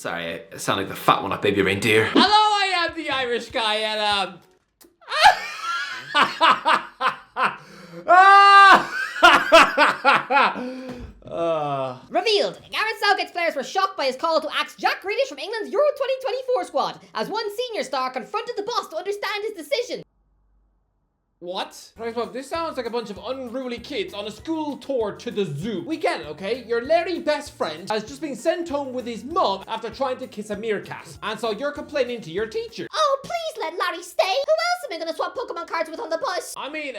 Sorry, I sound like the fat one at Baby Reindeer. Hello, I am the Irish guy, and Revealed. Gareth Southgate's players were shocked by his call to axe Jack Grealish from England's Euro 2024 squad, as one senior star confronted the boss to understand his decision. What? Right, well, this sounds like a bunch of unruly kids on a school tour to the zoo. We get it, okay? Your Larry best friend has just been sent home with his mum after trying to kiss a meerkat. And so you're complaining to your teacher. Oh, please let Larry stay. Who else am I gonna swap Pokemon cards with on the bus? I mean,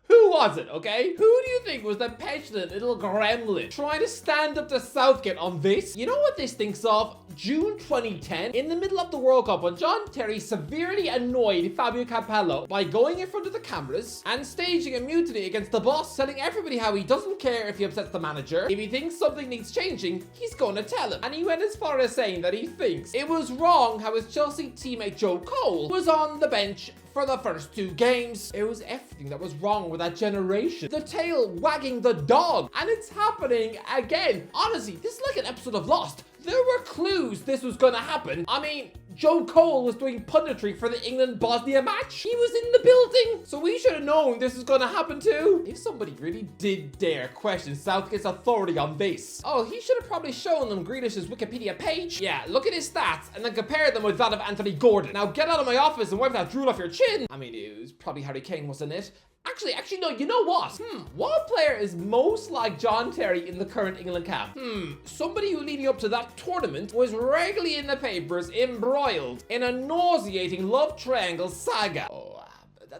who was it, okay? Who do you think was the petulant little gremlin trying to stand up to Southgate on this? You know what this thinks of? June 2010, in the middle of the World Cup, when John Terry severely annoyed Fabio Capello by going in front of the cameras and staging a mutiny against the boss, telling everybody how he doesn't care if he upsets the manager. If he thinks something needs changing, he's going to tell him. And he went as far as saying that he thinks it was wrong how his Chelsea teammate Joe Cole was on the bench for the first 2 games. It was everything that was wrong with that generation. The tail wagging the dog. And it's happening again. Honestly, this is like an episode of Lost. There were clues this was gonna happen. I mean, Joe Cole was doing punditry for the England-Bosnia match. He was in the building. So we should have known this was gonna happen too. If somebody really did dare question Southgate's authority on this, oh, he should have probably shown them Grealish's Wikipedia page. Yeah, look at his stats and then compare them with that of Anthony Gordon. Now get out of my office and wipe that drool off your chin. I mean, it was probably Harry Kane, wasn't it? Actually, no, you know what? What player is most like John Terry in the current England camp? Somebody who leading up to that tournament was regularly in the papers embroiled in a nauseating love triangle saga.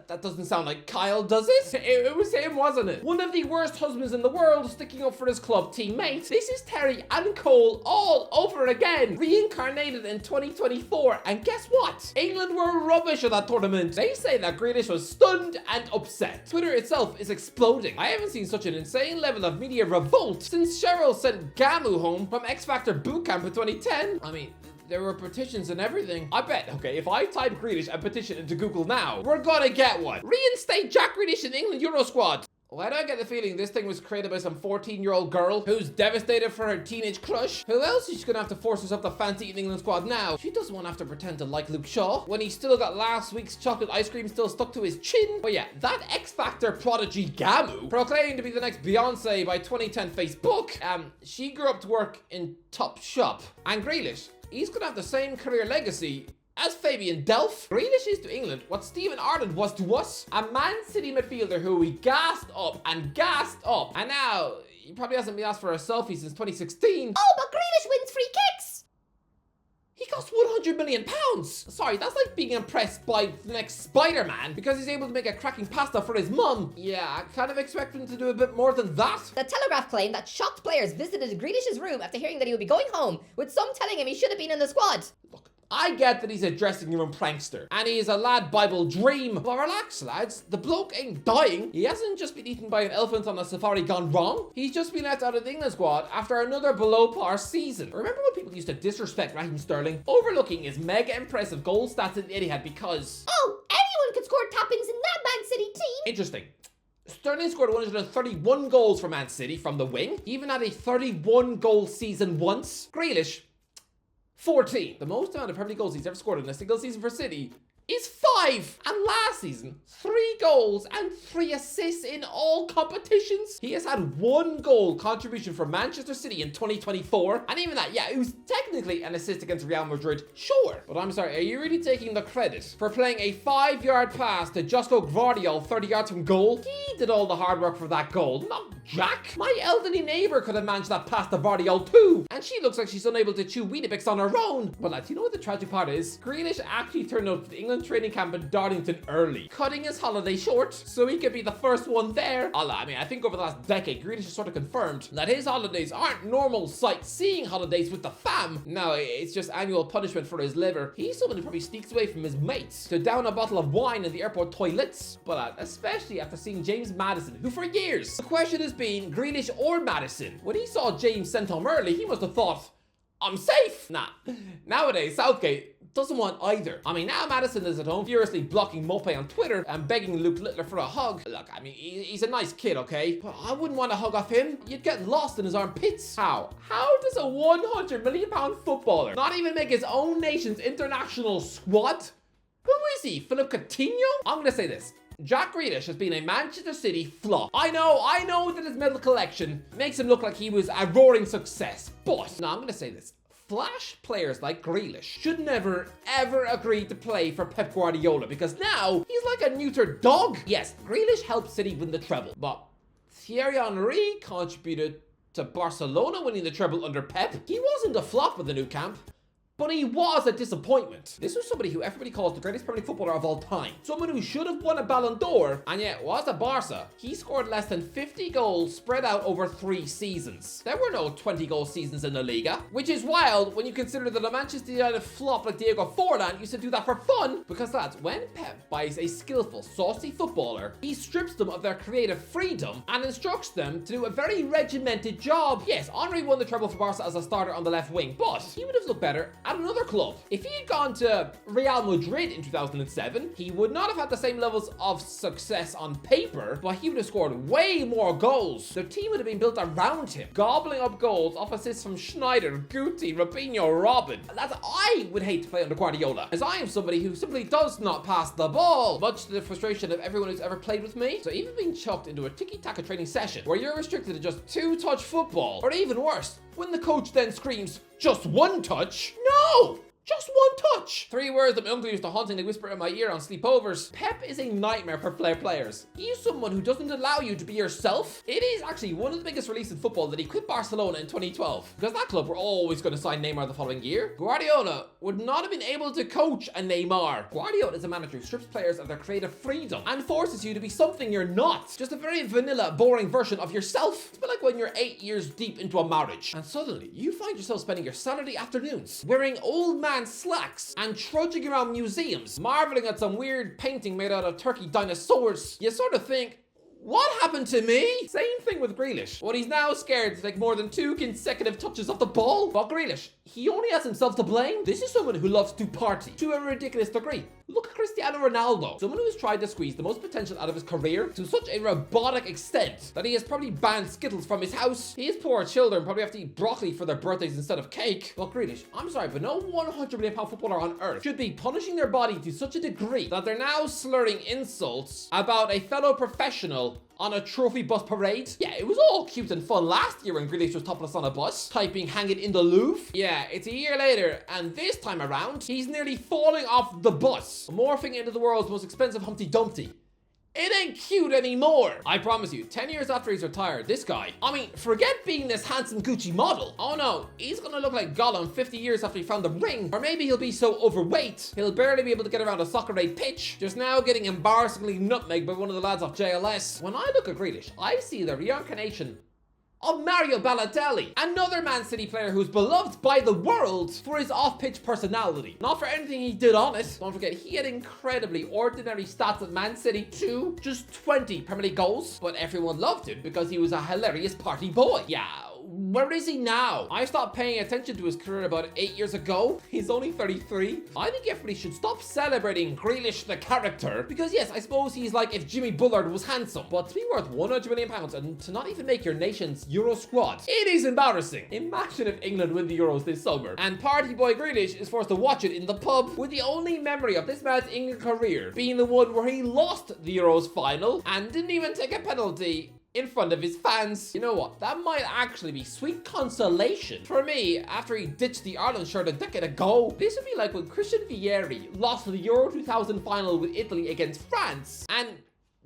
That doesn't sound like Kyle, does it? It was him, wasn't it? One of the worst husbands in the world sticking up for his club teammate. This is Terry and Cole all over again, reincarnated in 2024. And guess what? England were rubbish at that tournament. They say that Grealish was stunned and upset. Twitter itself is exploding. I haven't seen such an insane level of media revolt since Cheryl sent Gamu home from X Factor bootcamp in 2010. I mean, there were petitions and everything. I bet, okay, if I type Grealish and petition into Google now, we're gonna get one. Reinstate Jack Grealish in England Euro squad. Why do I get the feeling this thing was created by some 14-year-old girl who's devastated for her teenage crush? Who else is she gonna have to force herself to fancy in England squad now? She doesn't want to have to pretend to like Luke Shaw when he's still got last week's chocolate ice cream still stuck to his chin. But yeah, that X Factor prodigy Gamu, proclaimed to be the next Beyonce by 2010 Facebook, she grew up to work in Topshop. And Grealish, he's gonna have the same career legacy as Fabian Delph. Grealish is to England what Stephen Ireland was to us. A Man City midfielder who we gassed up. And now, he probably hasn't been asked for a selfie since 2016. Oh, but Grealish wins free kicks! He cost £100 million. Sorry, that's like being impressed by the next Spider-Man because he's able to make a cracking pasta for his mum. Yeah, I kind of expect him to do a bit more than that. The Telegraph claimed that shocked players visited Grealish's room after hearing that he would be going home, with some telling him he should have been in the squad. Look, I get that he's a dressing room prankster, and he is a lad Bible dream. But relax, lads. The bloke ain't dying. He hasn't just been eaten by an elephant on a safari gone wrong. He's just been left out of the England squad after another below-par season. Remember when people used to disrespect Raheem Sterling, overlooking his mega impressive goal stats in Etihad because... Oh, anyone could score tappings in that Man City team! Interesting. Sterling scored 131 goals for Man City from the wing. He even had a 31-goal season once. Grealish, 14. The most amount of Premier League goals he's ever scored in a single season for City is 5. And last season, 3 goals and 3 assists in all competitions. He has had 1 goal contribution for Manchester City in 2024. And even that, yeah, it was technically an assist against Real Madrid, sure. But I'm sorry, are you really taking the credit for playing a 5-yard pass to Josko Gvardiol 30 yards from goal? He did all the hard work for that goal, not Jack. My elderly neighbour could have managed that pass to Gvardiol too. And she looks like she's unable to chew Weetabix on her own. But lads, you know what the tragic part is? Grealish actually turned up to the England training camp in Darlington early, cutting his holiday short so he could be the first one there. I mean, I think over the last decade, Grealish has sort of confirmed that his holidays aren't normal sightseeing holidays with the fam. No, it's just annual punishment for his liver. He's someone who probably sneaks away from his mates to down a bottle of wine in the airport toilets. But especially after seeing James Maddison, who for years, the question has been Grealish or Maddison. When he saw James sent home early, he must have thought, I'm safe. Nah, nowadays, Southgate doesn't want either. I mean, now Maddison is at home furiously blocking Mopé on Twitter and begging Luke Littler for a hug. Look, I mean, he's a nice kid, okay? But I wouldn't want a hug off him. You'd get lost in his armpits. How? How does a £100 million footballer not even make his own nation's international squad? Who is he? Philip Coutinho? I'm gonna say this. Jack Grealish has been a Manchester City flop. I know that his medal collection makes him look like he was a roaring success. But, no, I'm gonna say this. Flash players like Grealish should never, ever agree to play for Pep Guardiola because now he's like a neutered dog. Yes, Grealish helped City win the treble, but Thierry Henry contributed to Barcelona winning the treble under Pep. He wasn't a flop with the new camp, but he was a disappointment. This was somebody who everybody calls the greatest Premier League footballer of all time. Someone who should have won a Ballon d'Or, and yet was at Barca. He scored less than 50 goals spread out over 3 seasons. There were no 20-goal seasons in La Liga, which is wild when you consider that a Manchester United flop like Diego Forlan used to do that for fun. Because lads, when Pep buys a skillful, saucy footballer, he strips them of their creative freedom and instructs them to do a very regimented job. Yes, Henry won the treble for Barca as a starter on the left wing, but he would have looked better at another club. If he had gone to Real Madrid in 2007, he would not have had the same levels of success on paper, but he would have scored way more goals. Their team would have been built around him, gobbling up goals off assists from Schneider, Guti, Robinho, Robin. That's I would hate to play under Guardiola, as I am somebody who simply does not pass the ball, much to the frustration of everyone who's ever played with me. So even being chucked into a tiki-taka training session where you're restricted to just 2-touch football, or even worse, when the coach then screams, just 1 touch? No! Just 1 touch! 3 words that my uncle used to hauntingly whisper in my ear on sleepovers. Pep is a nightmare for flair players. He is someone who doesn't allow you to be yourself. It is actually one of the biggest releases in football that he quit Barcelona in 2012. Because that club were always going to sign Neymar the following year. Guardiola would not have been able to coach a Neymar. Guardiola is a manager who strips players of their creative freedom and forces you to be something you're not. Just a very vanilla, boring version of yourself. It's a bit like when you're 8 years deep into a marriage and suddenly you find yourself spending your Saturday afternoons wearing old man slacks and trudging around museums, marveling at some weird painting made out of turkey dinosaurs. You sort of think, what happened to me? Same thing with Grealish, when he's now scared to take more than 2 consecutive touches of the ball. But Grealish, he only has himself to blame. This is someone who loves to party to a ridiculous degree. Look at Cristiano Ronaldo, someone who has tried to squeeze the most potential out of his career to such a robotic extent that he has probably banned Skittles from his house. His poor children probably have to eat broccoli for their birthdays instead of cake. Well, Grealish, I'm sorry, but no £100 million footballer on earth should be punishing their body to such a degree that they're now slurring insults about a fellow professional on a trophy bus parade. Yeah, it was all cute and fun last year when Grealish was topless on a bus, typing "hang it in the Louvre." Yeah, it's a year later, and this time around, he's nearly falling off the bus, morphing into the world's most expensive Humpty Dumpty. It ain't cute anymore. I promise you, 10 years after he's retired, this guy, I mean, forget being this handsome Gucci model. Oh no, he's gonna look like Gollum 50 years after he found the ring. Or maybe he'll be so overweight, he'll barely be able to get around a soccer aid pitch, just now getting embarrassingly nutmegged by one of the lads off JLS. When I look at Grealish, I see the reincarnation of Mario Balotelli, another Man City player who's beloved by the world for his off-pitch personality. Not for anything he did on it. Don't forget, he had incredibly ordinary stats at Man City too. Just 20 Premier League goals, but everyone loved him because he was a hilarious party boy. Yeah. Where is he now? I stopped paying attention to his career about 8 years ago. He's only 33. I think everybody should stop celebrating Grealish the character because yes, I suppose he's like if Jimmy Bullard was handsome. But to be worth £100 million and to not even make your nation's Euro squad, it is embarrassing. Imagine if England win the Euros this summer and party boy Grealish is forced to watch it in the pub with the only memory of this man's England career being the one where he lost the Euros final and didn't even take a penalty in front of his fans. You know what? That might actually be sweet consolation for me after he ditched the Ireland shirt a decade ago. This would be like when Christian Vieri lost the Euro 2000 final with Italy against France and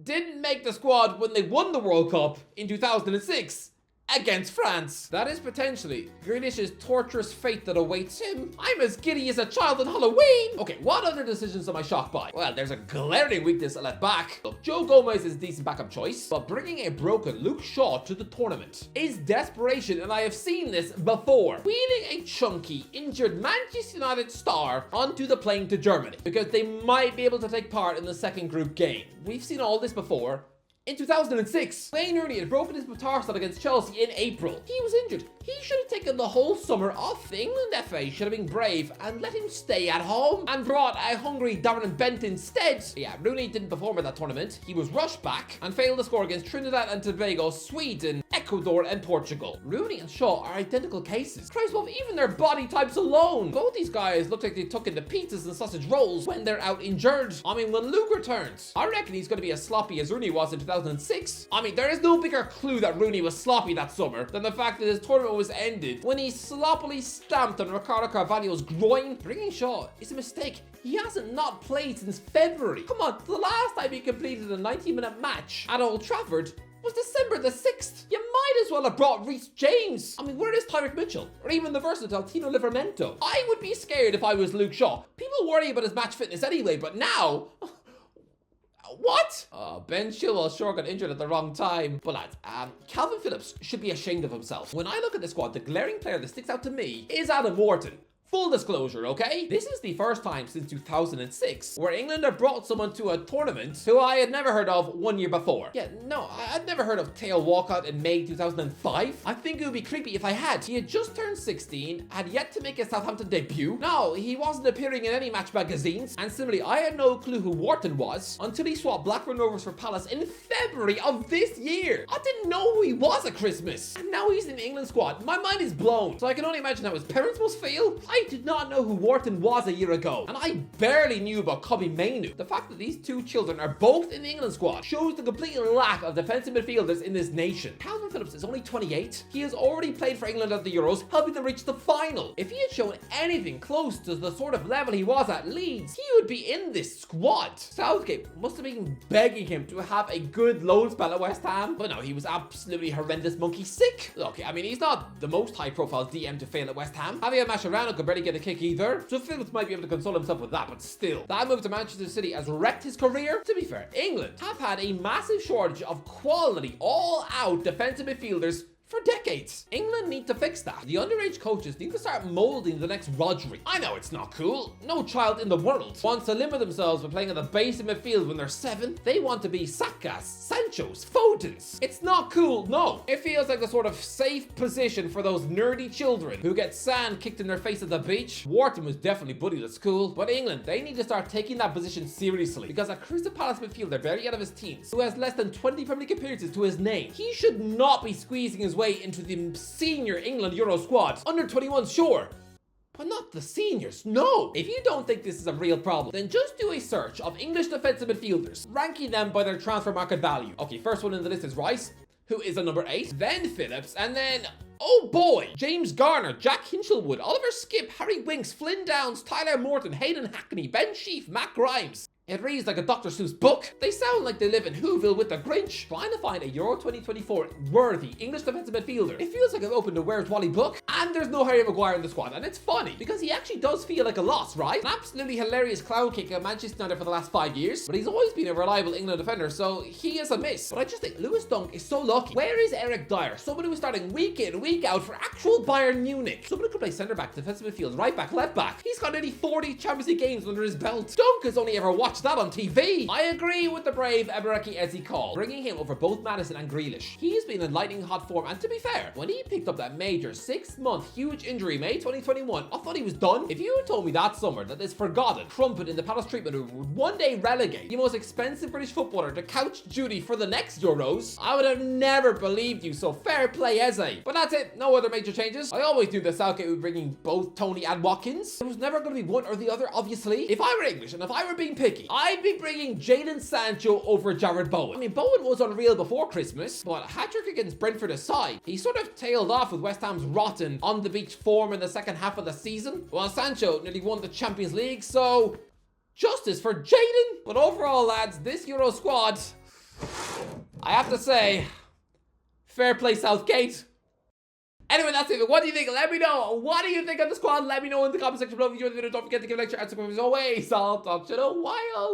didn't make the squad when they won the World Cup in 2006 against France. That is potentially Grealish's torturous fate that awaits him. I'm as giddy as a child on Halloween. Okay, what other decisions am I shocked by? Well, there's a glaring weakness at left back. Look, Joe Gomez is a decent backup choice, but bringing a broken Luke Shaw to the tournament is desperation, and I have seen this before. Wheeling a chunky, injured Manchester United star onto the plane to Germany because they might be able to take part in the second group game. We've seen all this before. In 2006, Wayne Rooney had broken his metatarsal against Chelsea in April. He was injured. He should have taken the whole summer off. The England FA should have been brave and let him stay at home and brought a hungry Darren Bent instead. Yeah, Rooney didn't perform at that tournament. He was rushed back and failed to score against Trinidad and Tobago, Sweden, Ecuador and Portugal. Rooney and Shaw are identical cases. Christ, well, even their body types alone. Both these guys look like they took in the pizzas and sausage rolls when they're out injured. I mean, when Luke returns, I reckon he's going to be as sloppy as Rooney was in 2006. I mean, there is no bigger clue that Rooney was sloppy that summer than the fact that his tournament was ended when he sloppily stamped on Ricardo Carvalho's groin. Bringing Shaw is a mistake. He hasn't not played since February. Come on, the last time he completed a 90-minute match at Old Trafford was December the 6th. You might as well have brought Reece James. I mean, where is Tyreek Mitchell? Or even the versatile Tino Livramento? I would be scared if I was Luke Shaw. People worry about his match fitness anyway, but now... What? Oh, Ben Chilwell sure got injured at the wrong time. But lads, Calvin Phillips should be ashamed of himself. When I look at the squad, the glaring player that sticks out to me is Adam Wharton. Full disclosure, okay? This is the first time since 2006 where England have brought someone to a tournament who I had never heard of 1 year before. Yeah, no, I'd never heard of Theo Walcott in May 2005. I think it would be creepy if I had. He had just turned 16, had yet to make his Southampton debut. No, he wasn't appearing in any match magazines. And similarly, I had no clue who Wharton was until he swapped Blackburn Rovers for Palace in February of this year. I didn't know who he was at Christmas. And now he's in the England squad. My mind is blown. So I can only imagine how his parents must feel. I did not know who Wharton was a year ago, and I barely knew about Kobe Mainu. The fact that these two children are both in the England squad shows the complete lack of defensive midfielders in this nation. Calvin Phillips is only 28. He has already played for England at the Euros, helping them reach the final. If he had shown anything close to the sort of level he was at Leeds, he would be in this squad. Southgate must have been begging him to have a good loan spell at West Ham, but no, he was absolutely horrendous monkey sick. Okay, I mean, he's not the most high-profile DM to fail at West Ham. Javier Mascherano could barely get a kick either, so Phillips might be able to console himself with that, but still. That move to Manchester City has wrecked his career. To be fair, England have had a massive shortage of quality, all-out defensive midfielders for decades. England need to fix that. The underage coaches need to start molding the next Rodri. I know it's not cool. No child in the world wants to limit themselves by playing at the base of midfield when they're 7. They want to be Sakas, Sanchos, Fodens. It's not cool, no. It feels like the sort of safe position for those nerdy children who get sand kicked in their face at the beach. Wharton was definitely bullied at school, but England, they need to start taking that position seriously, because a Crystal Palace midfielder barely out of his teens, who has less than 20 Premier League appearances to his name, he should not be squeezing his way into the senior England Euro squad. Under 21s, sure, but not the seniors, no. If you don't think this is a real problem, then just do a search of English defensive midfielders, ranking them by their transfer market value. Okay, first one in the list is Rice, who is a number 8, then Phillips, and then, oh boy, James Garner, Jack Hinchelwood, Oliver Skipp, Harry Winks, Flynn Downs, Tyler Morton, Hayden Hackney, Ben Sheaf, Matt Grimes. It reads like a Dr. Seuss book. They sound like they live in Whoville with the Grinch. Trying to find a Euro 2024 worthy English defensive midfielder. It feels like I've opened a Where's Wally book, and there's no Harry Maguire in the squad. And it's funny, because he actually does feel like a loss, right? An absolutely hilarious clown kick at Manchester United for the last 5 years, but he's always been a reliable England defender, so he is a miss. But I just think Lewis Dunk is so lucky. Where is Eric Dyer? Someone who is starting week in, week out for actual Bayern Munich. Someone who could play centre back, defensive midfield, right back, left back. He's got nearly 40 Champions League games under his belt. Dunk has only ever watched that on TV. I agree with the brave Ebereki Eze call, bringing him over both Maddison and Grealish. He's been in lightning hot form, and to be fair, when he picked up that major 6-month huge injury May 2021, I thought he was done. If you had told me that summer that this forgotten crumpet in the Palace treatment room would one day relegate the most expensive British footballer to couch duty for the next Euros, I would have never believed you, so fair play Eze. But that's it, no other major changes. I always knew that Southgate would be bringing both Tony and Watkins. It was never going to be one or the other, obviously. If I were English and if I were being picky, I'd be bringing Jadon Sancho over Jared Bowen. I mean, Bowen was unreal before Christmas, but hat-trick against Brentford aside, he sort of tailed off with West Ham's rotten on-the-beach form in the second half of the season, while Sancho nearly won the Champions League, so justice for Jadon. But overall, lads, this Euro squad, I have to say, fair play Southgate. Anyway, that's it. What do you think? Let me know. What do you think of the squad? Let me know in the comment section below. If you enjoyed the video, don't forget to give a like, share, and subscribe as always. I'll talk to you in a while.